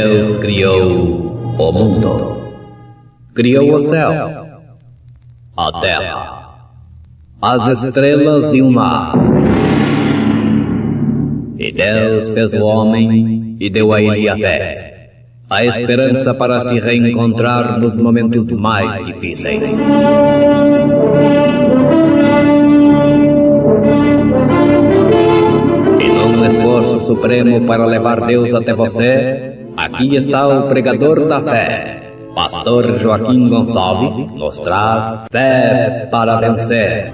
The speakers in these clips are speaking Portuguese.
Deus criou o mundo. Criou o céu, a terra, as estrelas e o mar. E Deus fez o homem e deu a ele a fé, a esperança para se reencontrar nos momentos mais difíceis. E num esforço supremo para levar Deus até você, aqui está o pregador da fé. Pastor Joaquim Gonçalves nos traz fé para vencer.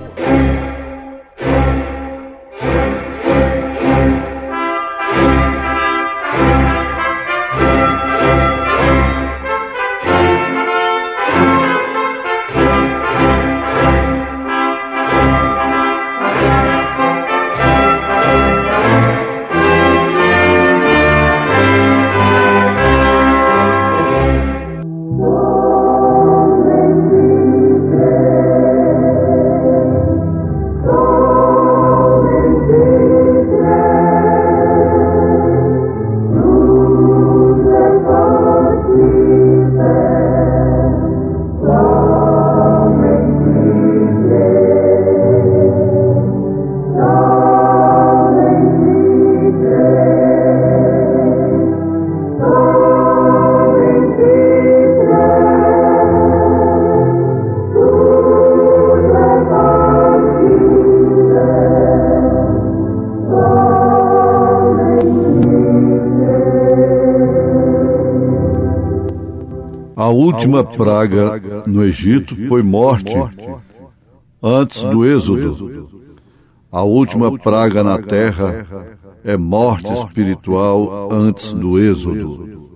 A última praga no Egito foi morte antes do êxodo. A última praga na terra é morte espiritual antes do êxodo.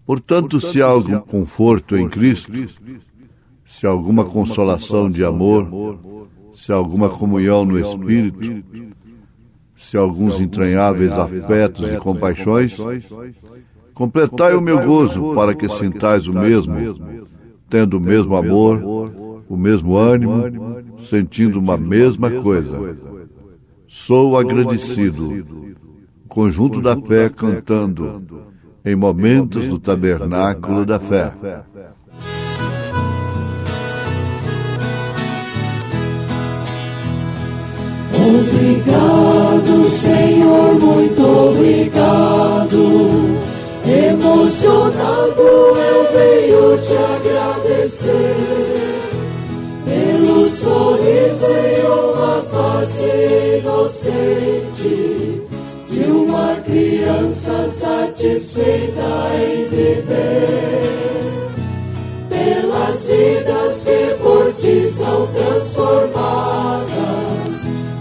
Portanto, se há algum conforto em Cristo, se há alguma consolação de amor, se há alguma comunhão no Espírito, se há alguns entranháveis afetos e compaixões, completai o meu gozo para que sintais o mesmo, tendo o mesmo amor, o mesmo ânimo, sentindo uma mesma coisa. Sou agradecido. Conjunto da fé cantando em momentos do tabernáculo da fé. Obrigado, Senhor, muito obrigado. Emocionado eu venho te agradecer pelo sorriso em uma face inocente de uma criança satisfeita em viver, pelas vidas que por ti são transformadas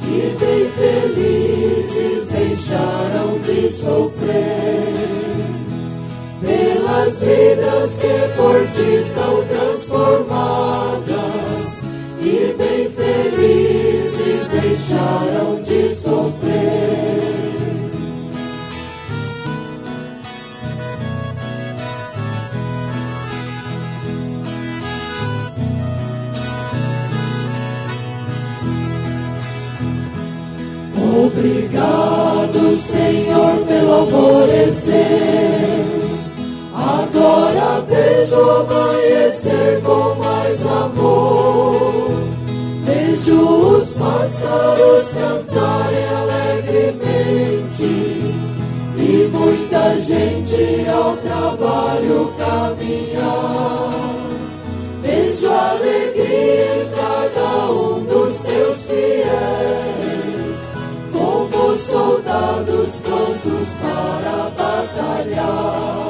e bem felizes deixaram de sofrer. Pelas vidas que por ti são transformadas e bem felizes deixaram de sofrer. Obrigado, Senhor, pelo alvorecer. Agora vejo o amanhecer com mais amor. Vejo os pássaros cantarem alegremente e muita gente ao trabalho caminhar. Vejo alegria em cada um dos teus fiéis, como soldados prontos para batalhar.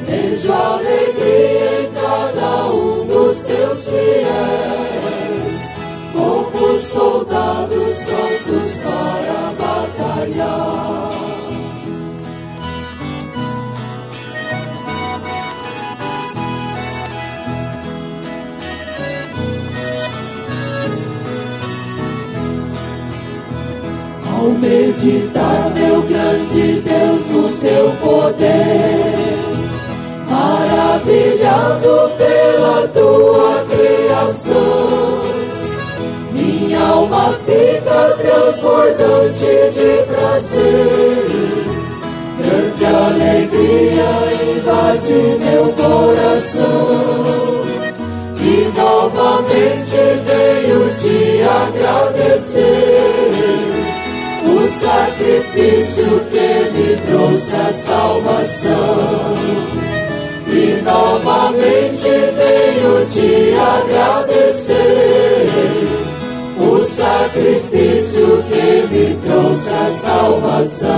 Vejo alegria em cada um dos teus fiéis, como soldados prontos para batalhar. Ao meditar, meu grande Deus, no teu poder, maravilhado pela tua criação, minha alma fica transbordante de prazer, grande alegria alegria invade meu coração e novamente venho te agradecer o sacrifício que me trouxe a salvação. E novamente venho te agradecer o sacrifício que me trouxe a salvação.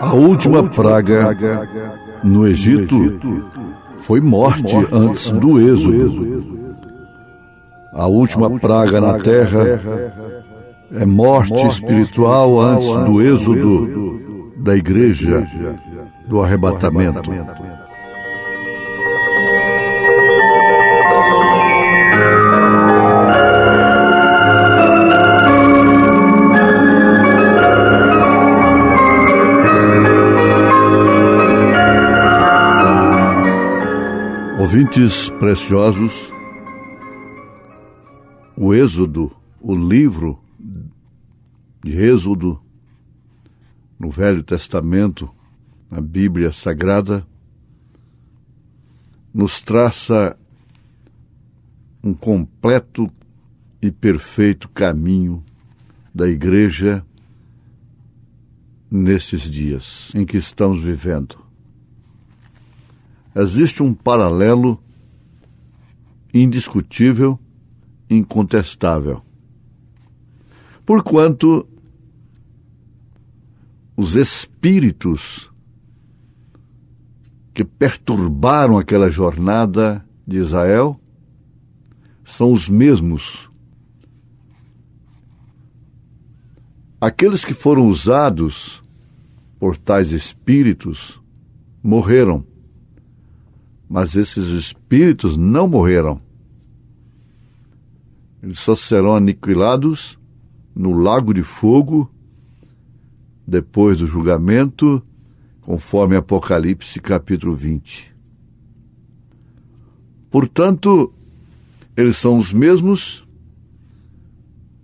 A última praga no Egito foi morte antes do Êxodo. A última praga na terra é morte espiritual antes do Êxodo da igreja, do arrebatamento. Ouvintes preciosos, o Êxodo, o livro de Êxodo, no Velho Testamento, na Bíblia Sagrada, nos traça um completo e perfeito caminho da igreja nesses dias em que estamos vivendo. Existe um paralelo indiscutível, incontestável. Porquanto os espíritos que perturbaram aquela jornada de Israel são os mesmos. Aqueles que foram usados por tais espíritos morreram. Mas esses espíritos não morreram. Eles só serão aniquilados no lago de fogo, depois do julgamento, conforme Apocalipse capítulo 20. Portanto, eles são os mesmos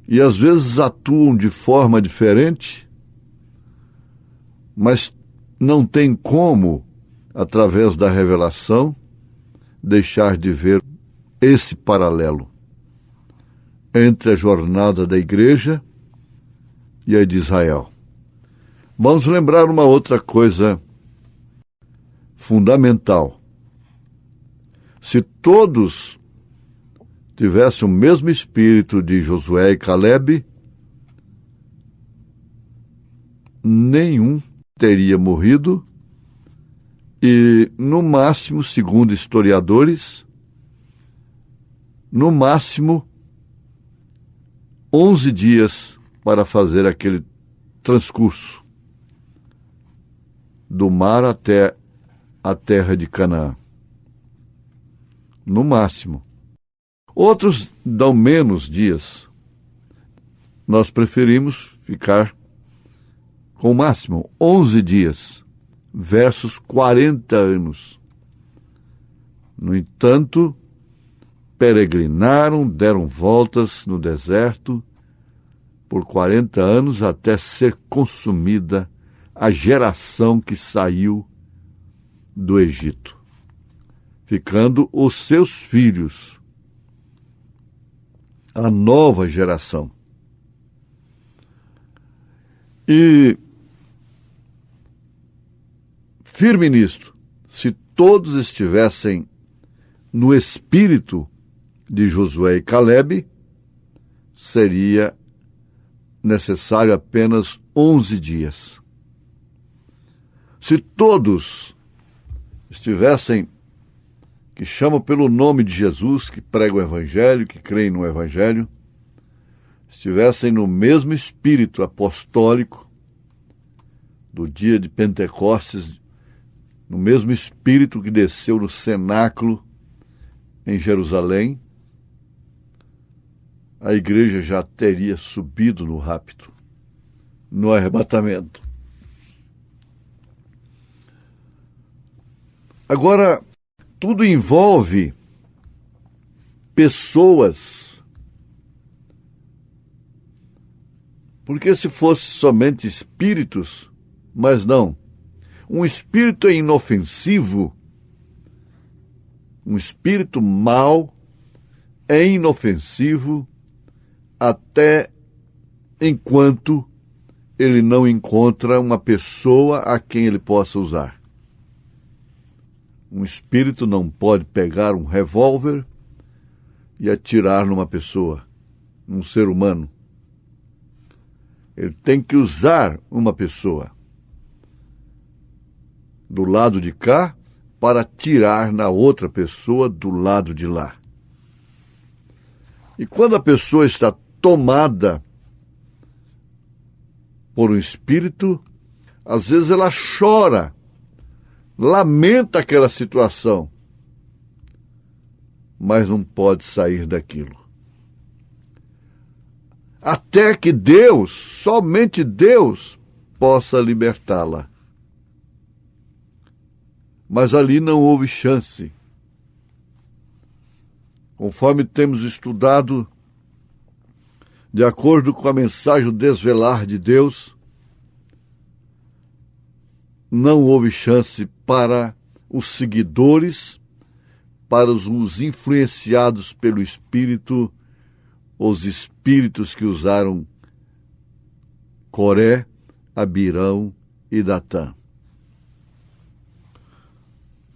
e às vezes atuam de forma diferente, mas não tem como, através da revelação, deixar de ver esse paralelo entre a jornada da igreja e a de Israel. Vamos lembrar uma outra coisa fundamental. Se todos tivessem o mesmo espírito de Josué e Calebe, nenhum teria morrido. E, no máximo, segundo historiadores, no máximo 11 dias para fazer aquele transcurso do mar até a terra de Canaã. No máximo. Outros dão menos dias. Nós preferimos ficar com o máximo 11 dias. Versus 40 anos. No entanto, peregrinaram, deram voltas no deserto por 40 anos até ser consumida a geração que saiu do Egito, ficando os seus filhos, a nova geração. E firme nisto, se todos estivessem no espírito de Josué e Calebe, seria necessário apenas 11 dias. Se todos estivessem, que chamam pelo nome de Jesus, que pregam o Evangelho, que creem no Evangelho, estivessem no mesmo espírito apostólico, do dia de Pentecostes, no mesmo Espírito que desceu no cenáculo em Jerusalém, a igreja já teria subido no rapto, no arrebatamento. Agora, tudo envolve pessoas, porque se fosse somente espíritos, mas não, um espírito é inofensivo, um espírito mau é inofensivo até enquanto ele não encontra uma pessoa a quem ele possa usar. Um espírito não pode pegar um revólver e atirar numa pessoa, num ser humano. Ele tem que usar uma pessoa do lado de cá para atirar na outra pessoa do lado de lá. E quando a pessoa está tomada por um espírito, às vezes ela chora, lamenta aquela situação, mas não pode sair daquilo. Até que Deus, somente Deus, possa libertá-la. Mas ali não houve chance. Conforme temos estudado, de acordo com a mensagem desvelar de Deus, não houve chance para os seguidores, para os influenciados pelo Espírito, os espíritos que usaram Coré, Abirão e Datã.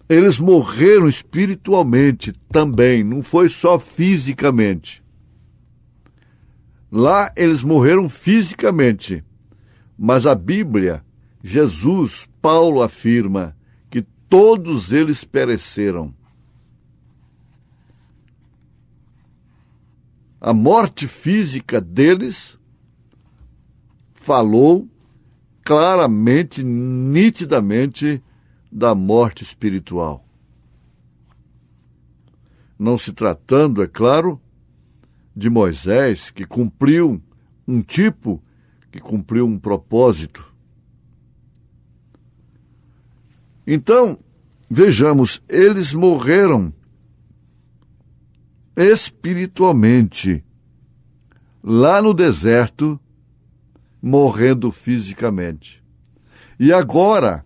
Eles morreram espiritualmente também, não foi só fisicamente. Lá eles morreram fisicamente, mas a Bíblia, Jesus, Paulo afirma que todos eles pereceram. A morte física deles falou claramente, nitidamente, da morte espiritual. Não se tratando, é claro, de Moisés, que cumpriu um propósito. Então, vejamos, eles morreram espiritualmente, lá no deserto, morrendo fisicamente. E agora,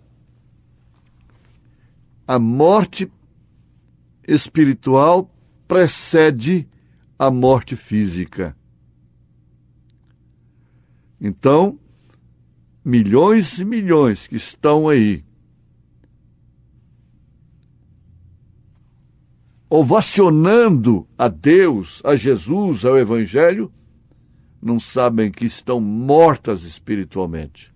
a morte espiritual precede a morte física. Então, milhões e milhões que estão aí, ovacionando a Deus, a Jesus, ao Evangelho, não sabem que estão mortas espiritualmente.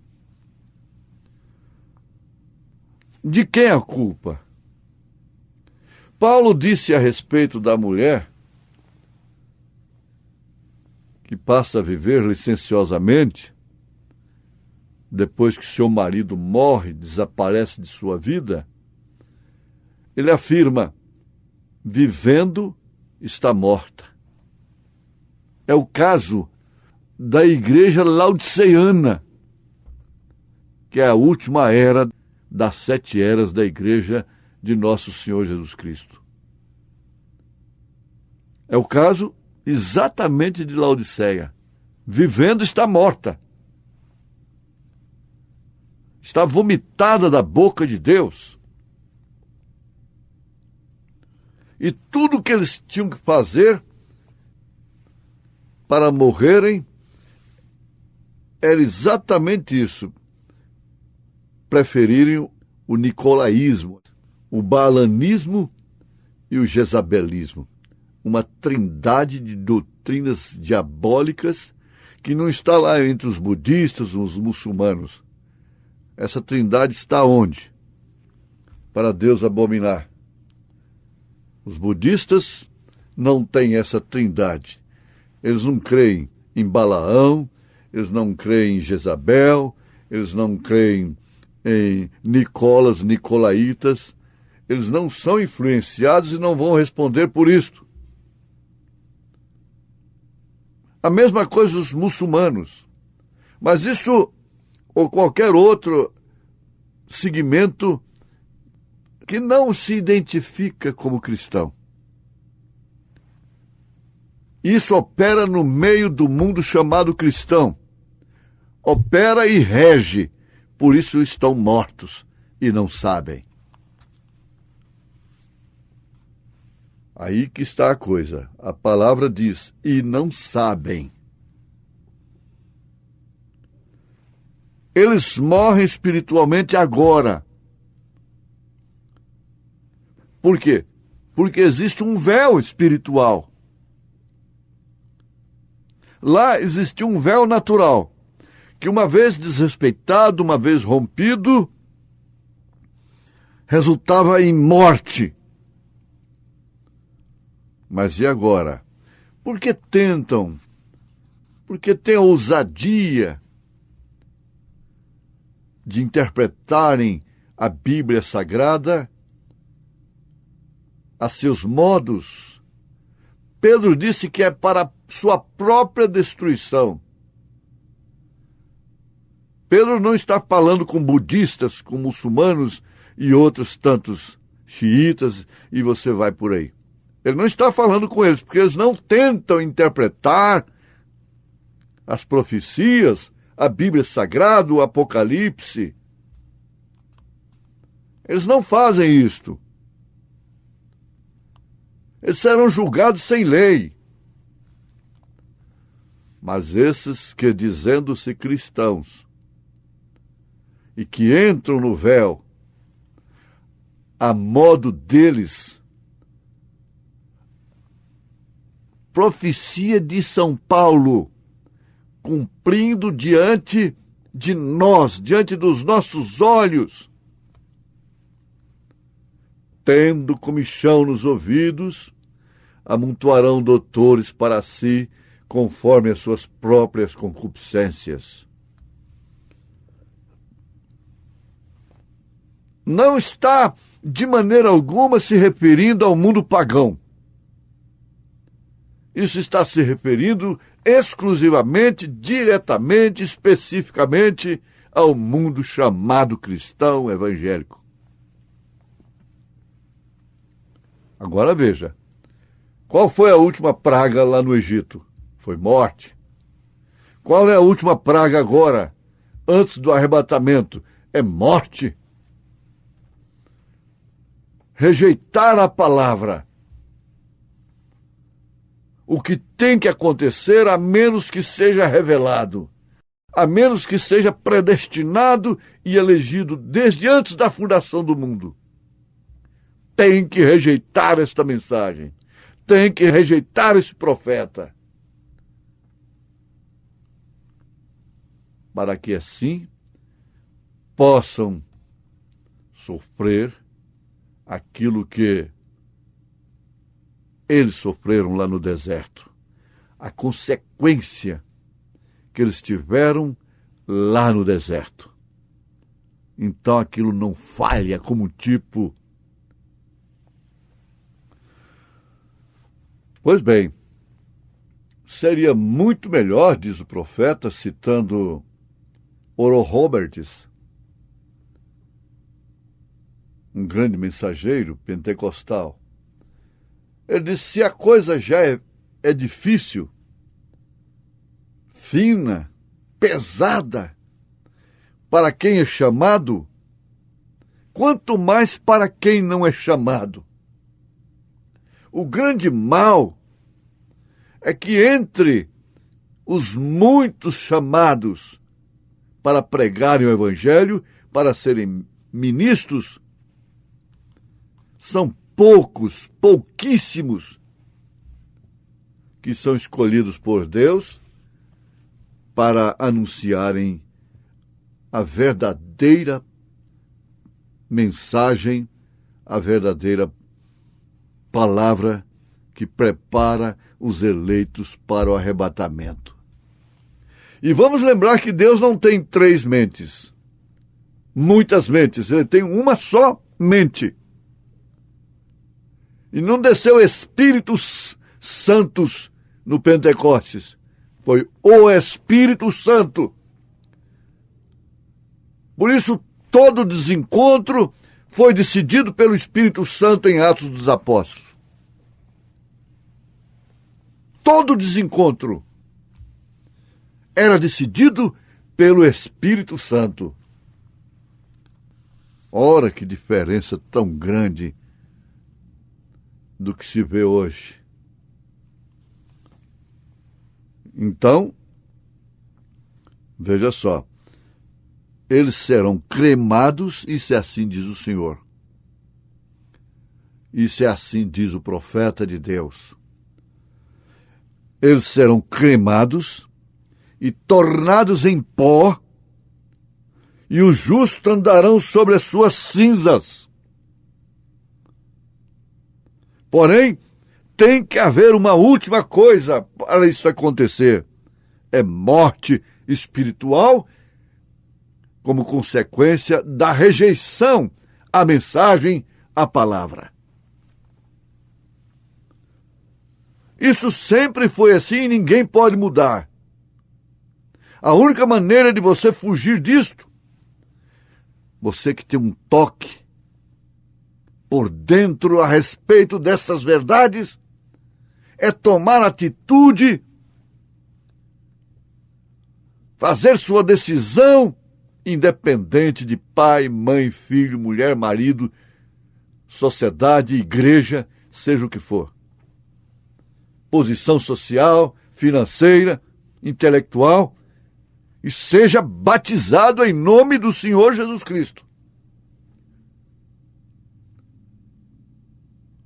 De quem é a culpa? Paulo disse a respeito da mulher que passa a viver licenciosamente, depois que seu marido morre, desaparece de sua vida, ele afirma: vivendo está morta. É o caso da igreja laodiceana, que é a última era das 7 eras da igreja de nosso Senhor Jesus Cristo. É o caso exatamente de Laodiceia. Vivendo está morta. Está vomitada da boca de Deus. E tudo o que eles tinham que fazer para morrerem era exatamente isso. Preferirem o nicolaísmo, o baalanismo e o jezabelismo. Uma trindade de doutrinas diabólicas que não está lá entre os budistas, os muçulmanos. Essa trindade está onde? Para Deus abominar. Os budistas não têm essa trindade. Eles não creem em Balaão, eles não creem em Jezabel, eles não creem em Nicolas, Nicolaitas, eles não são influenciados e não vão responder por isto. A mesma coisa os muçulmanos. Mas isso, ou qualquer outro segmento que não se identifica como cristão. Isso opera no meio do mundo chamado cristão. Opera e rege. Por isso estão mortos e não sabem. Aí que está a coisa. A palavra diz, e não sabem. Eles morrem espiritualmente agora. Por quê? Porque existe um véu espiritual. Lá existe um véu natural, que uma vez desrespeitado, uma vez rompido, resultava em morte. Mas e agora? Por que tentam? Por que têm a ousadia de interpretarem a Bíblia Sagrada a seus modos? Pedro disse que é para sua própria destruição. Pedro não está falando com budistas, com muçulmanos e outros tantos xiitas, e você vai por aí. Ele não está falando com eles, porque eles não tentam interpretar as profecias, a Bíblia Sagrada, o Apocalipse. Eles não fazem isto. Eles serão julgados sem lei. Mas esses que, dizendo-se cristãos, e que entram no véu, a modo deles, profecia de São Paulo, cumprindo diante de nós, diante dos nossos olhos, tendo comichão nos ouvidos, amontoarão doutores para si, conforme as suas próprias concupiscências. Não está, de maneira alguma, se referindo ao mundo pagão. Isso está se referindo exclusivamente, diretamente, especificamente ao mundo chamado cristão evangélico. Agora veja, qual foi a última praga lá no Egito? Foi morte. Qual é a última praga agora, antes do arrebatamento? É morte. Rejeitar a palavra. O que tem que acontecer, a menos que seja revelado, a menos que seja predestinado e elegido desde antes da fundação do mundo. Tem que rejeitar esta mensagem. Tem que rejeitar esse profeta. Para que assim possam sofrer aquilo que eles sofreram lá no deserto. A consequência que eles tiveram lá no deserto. Então aquilo não falha como tipo. Pois bem, seria muito melhor, diz o profeta, citando Oral Roberts, um grande mensageiro pentecostal. Ele disse, se a coisa já é difícil, fina, pesada, para quem é chamado, quanto mais para quem não é chamado. O grande mal é que entre os muitos chamados para pregarem o Evangelho, para serem ministros, são pouquíssimos, que são escolhidos por Deus para anunciarem a verdadeira mensagem, a verdadeira palavra que prepara os eleitos para o arrebatamento. E vamos lembrar que Deus não tem três mentes. muitas mentes, ele tem uma só mente. E não desceu Espíritos Santos no Pentecostes, foi o Espírito Santo. Por isso, todo desencontro foi decidido pelo Espírito Santo em Atos dos Apóstolos. Todo desencontro era decidido pelo Espírito Santo. Ora, que diferença tão grande do que se vê hoje. Então, veja só, eles serão cremados, isso é assim diz o Senhor. Isso é assim diz o profeta de Deus. Eles serão cremados e tornados em pó, e os justos andarão sobre as suas cinzas. Porém, tem que haver uma última coisa para isso acontecer. É morte espiritual como consequência da rejeição à mensagem, à palavra. Isso sempre foi assim e ninguém pode mudar. A única maneira de você fugir disto, você que tem um toque por dentro a respeito dessas verdades, é tomar atitude, fazer sua decisão, independente de pai, mãe, filho, mulher, marido, sociedade, igreja, seja o que for. Posição social, financeira, intelectual, e seja batizado em nome do Senhor Jesus Cristo.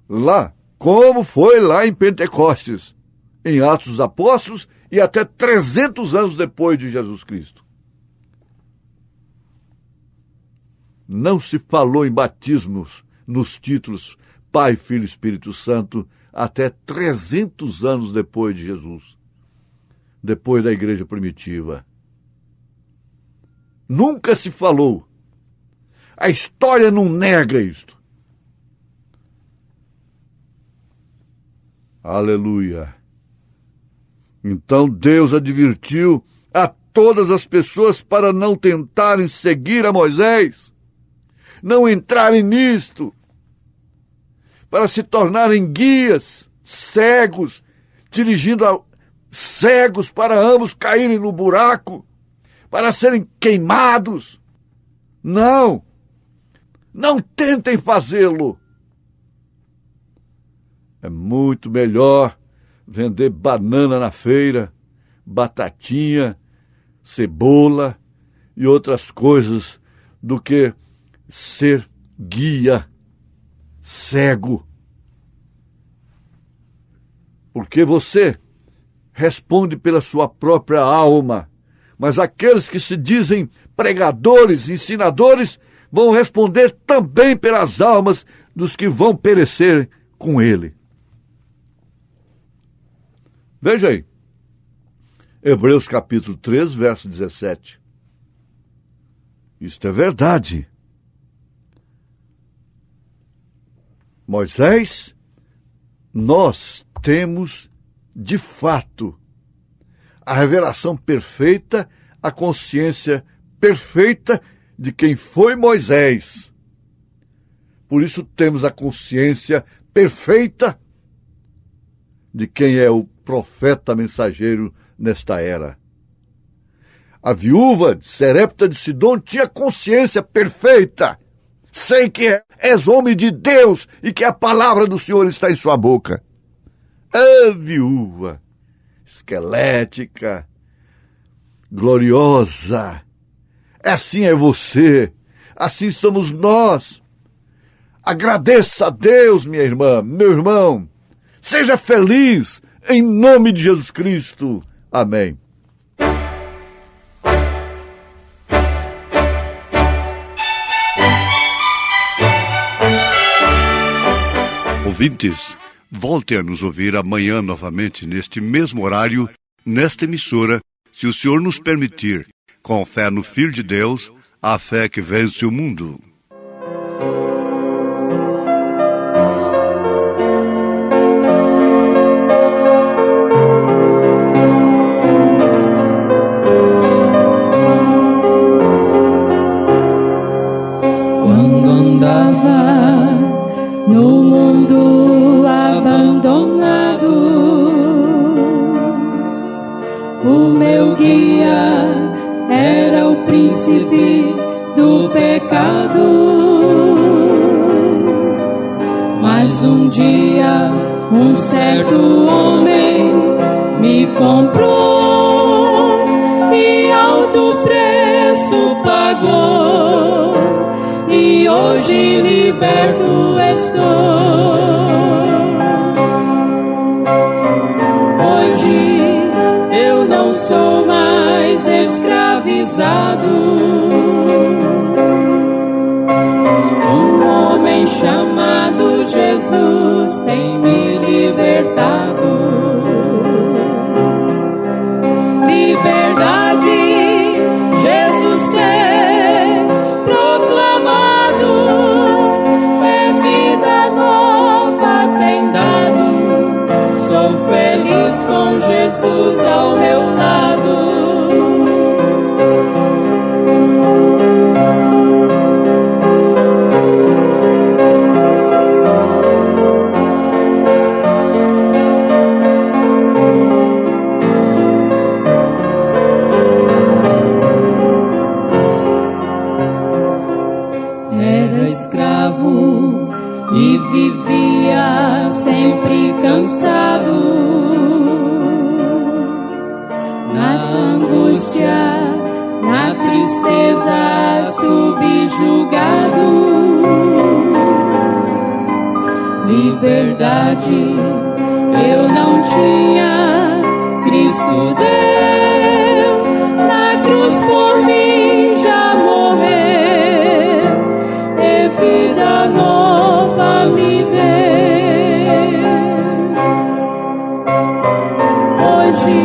Lá, como foi lá em Pentecostes, em Atos dos Apóstolos e até 300 anos depois de Jesus Cristo. Não se falou em batismos nos títulos Pai, Filho e Espírito Santo até 300 anos depois de Jesus, depois da igreja primitiva. Nunca se falou. A história não nega isto. Aleluia. Então Deus advertiu a todas as pessoas para não tentarem seguir a Moisés, não entrarem nisto, para se tornarem guias, cegos, dirigindo cegos para ambos caírem no buraco, para serem queimados. Não tentem fazê-lo. É muito melhor vender banana na feira, batatinha, cebola e outras coisas do que ser guia, cego. Porque você responde pela sua própria alma, mas aqueles que se dizem pregadores, ensinadores, vão responder também pelas almas dos que vão perecer com ele. Veja aí, Hebreus capítulo 3, verso 17. Isto é verdade. Moisés, nós temos, de fato, a revelação perfeita, a consciência perfeita de quem foi Moisés. Por isso temos a consciência perfeita de quem é o profeta mensageiro nesta era. A viúva de Serepta de Sidom tinha consciência perfeita. Sei que és homem de Deus e que a palavra do Senhor está em sua boca. A viúva esquelética, gloriosa. Assim é você, assim somos nós. Agradeça a Deus, minha irmã, meu irmão. Seja feliz, em nome de Jesus Cristo. Amém. Ouvintes, volte a nos ouvir amanhã novamente, neste mesmo horário, nesta emissora, se o Senhor nos permitir, com fé no Filho de Deus, a fé que vence o mundo. Quando andava no mundo abandonado, o meu guia era o príncipe do pecado. Mas um dia um certo homem me comprou e alto preço pagou, e hoje liberto estou. Hoje eu não sou mais escravizado. Um homem chamado Jesus tem me libertado. Liberdade Jesus tem proclamado, é vida nova tem dado. Sou feliz com Jesus ao meu lado. Era escravo e vivia sempre cansado, na angústia, na tristeza, subjugado. Liberdade eu não tinha, Cristo deu, na cruz por mim já morreu, e vida nova me deu. Hoje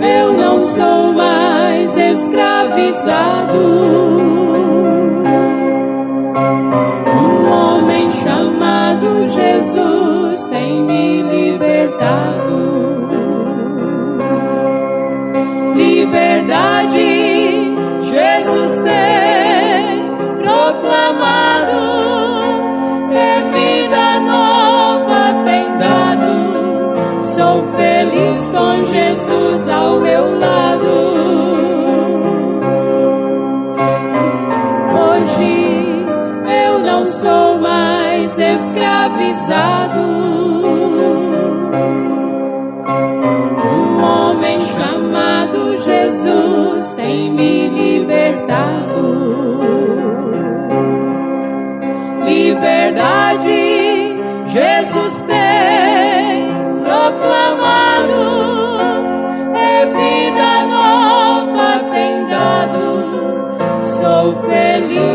eu não sou mais escravizado. Um homem chamado Jesus tem me libertado. Liberdade Jesus tem proclamado, é vida nova tem dado. Sou feliz com Jesus ao meu lado. Hoje eu não sou mais escravizado. Um homem chamado Jesus tem me libertado. Liberdade Jesus tem proclamado, é vida nova tem dado. Sou feliz